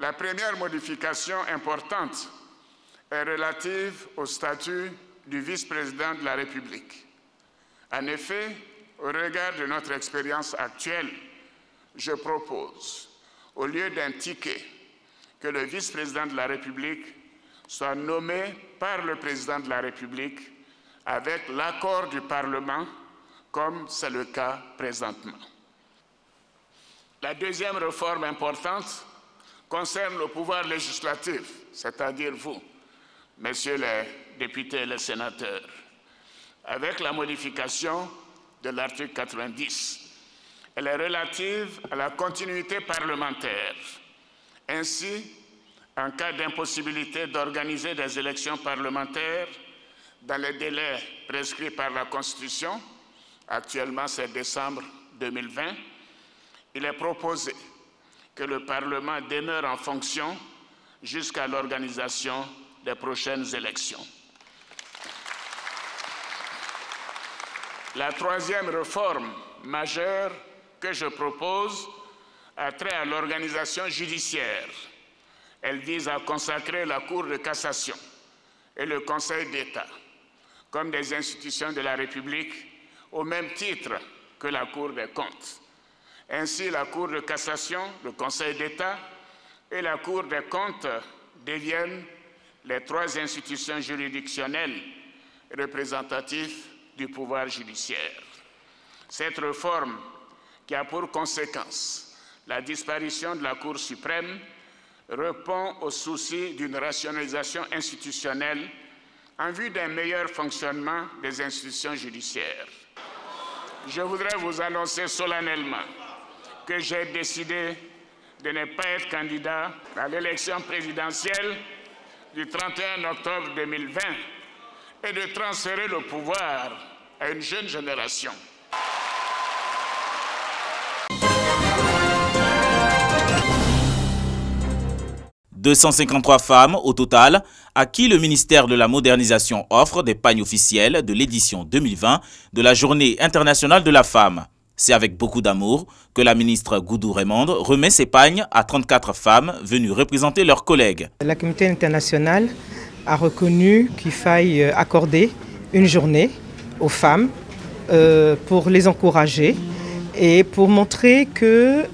La première modification importante est relative au statut du vice-président de la République. En effet, au regard de notre expérience actuelle, je propose, au lieu d'un ticket, que le vice-président de la République soit nommé par le président de la République avec l'accord du Parlement, comme c'est le cas présentement. La deuxième réforme importante concerne le pouvoir législatif, c'est-à-dire vous, messieurs les députés et les sénateurs, avec la modification de l'article 90. Elle est relative à la continuité parlementaire. Ainsi, en cas d'impossibilité d'organiser des élections parlementaires dans les délais prescrits par la Constitution, actuellement c'est décembre 2020, il est proposé que le Parlement demeure en fonction jusqu'à l'organisation des prochaines élections. La troisième réforme majeure que je propose a trait à l'organisation judiciaire. Elle vise à consacrer la Cour de cassation et le Conseil d'État comme des institutions de la République au même titre que la Cour des comptes. Ainsi, la Cour de cassation, le Conseil d'État et la Cour des comptes deviennent les trois institutions juridictionnelles représentatives du pouvoir judiciaire. Cette réforme, qui a pour conséquence la disparition de la Cour suprême, répond au souci d'une rationalisation institutionnelle en vue d'un meilleur fonctionnement des institutions judiciaires. Je voudrais vous annoncer solennellement que j'ai décidé de ne pas être candidat à l'élection présidentielle du 31 octobre 2020 et de transférer le pouvoir à une jeune génération. « 253 femmes au total, à qui le ministère de la Modernisation offre des pagnes officielles de l'édition 2020 de la Journée internationale de la femme. C'est avec beaucoup d'amour que la ministre Goudou Raymonde remet ses pagnes à 34 femmes venues représenter leurs collègues. La communauté internationale a reconnu qu'il faille accorder une journée aux femmes pour les encourager et pour montrer que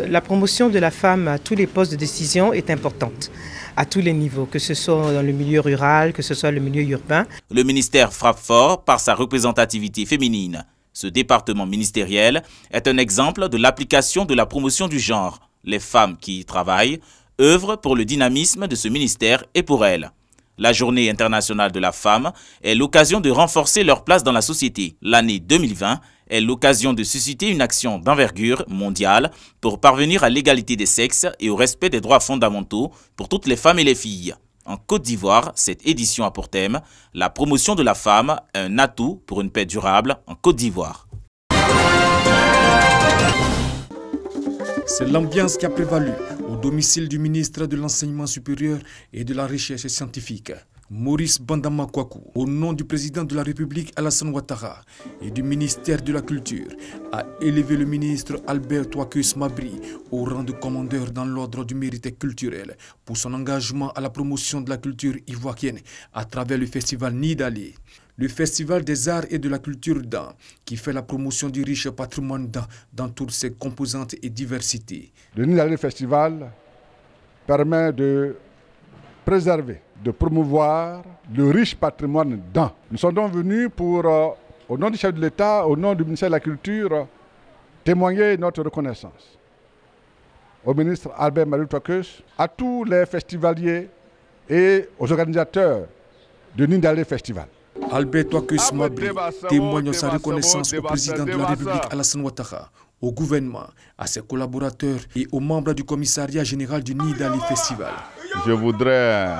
la promotion de la femme à tous les postes de décision est importante, à tous les niveaux, que ce soit dans le milieu rural, que ce soit le milieu urbain. Le ministère frappe fort par sa représentativité féminine. Ce département ministériel est un exemple de l'application de la promotion du genre. Les femmes qui y travaillent œuvrent pour le dynamisme de ce ministère et pour elles. La Journée internationale de la femme est l'occasion de renforcer leur place dans la société. L'année 2020 est l'occasion de susciter une action d'envergure mondiale pour parvenir à l'égalité des sexes et au respect des droits fondamentaux pour toutes les femmes et les filles. En Côte d'Ivoire, cette édition a pour thème « La promotion de la femme, un atout pour une paix durable en Côte d'Ivoire ». C'est l'ambiance qui a prévalu au domicile du ministre de l'Enseignement supérieur et de la Recherche scientifique, Maurice Bandama Kouakou, au nom du président de la République Alassane Ouattara et du ministère de la Culture, a élevé le ministre Albert Touakus Mabri au rang de commandeur dans l'ordre du mérite culturel pour son engagement à la promotion de la culture ivoirienne à travers le festival Nidali. Le festival des arts et de la culture Dan, qui fait la promotion du riche patrimoine Dan dans toutes ses composantes et diversités. Le Nidali Festival permet de préserver, de promouvoir le riche patrimoine Dan. Nous sommes donc venus pour, au nom du chef de l'État, au nom du ministère de la Culture, témoigner notre reconnaissance au ministre Albert Marie Touakus, à tous les festivaliers et aux organisateurs du Nidali Festival. Albert Touakus Mabri témoigne sa reconnaissance au président de la République Alassane Ouattara, au gouvernement, à ses collaborateurs et aux membres du commissariat général du Nidali Festival. Je voudrais,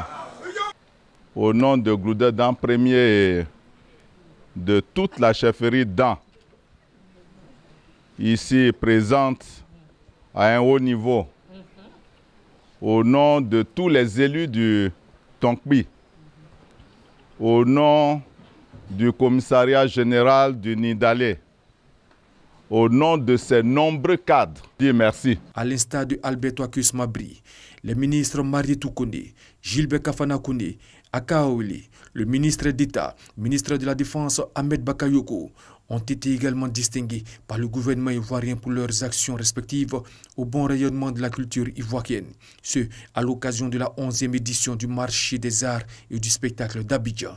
au nom de Gloudé Dan premier, de toute la chefferie Dan, ici présente à un haut niveau, au nom de tous les élus du Tonkbi, au nom du commissariat général du Nidali, au nom de ces nombreux cadres, dire merci. À l'instar de Alberto Acus Mabri, les ministres Marietou Kondé, Gilbert Kafana Kondé, Akaoli, le ministre d'État, ministre de la Défense Ahmed Bakayoko, ont été également distingués par le gouvernement ivoirien pour leurs actions respectives au bon rayonnement de la culture ivoirienne. Ce, à l'occasion de la 11e édition du marché des arts et du spectacle d'Abidjan.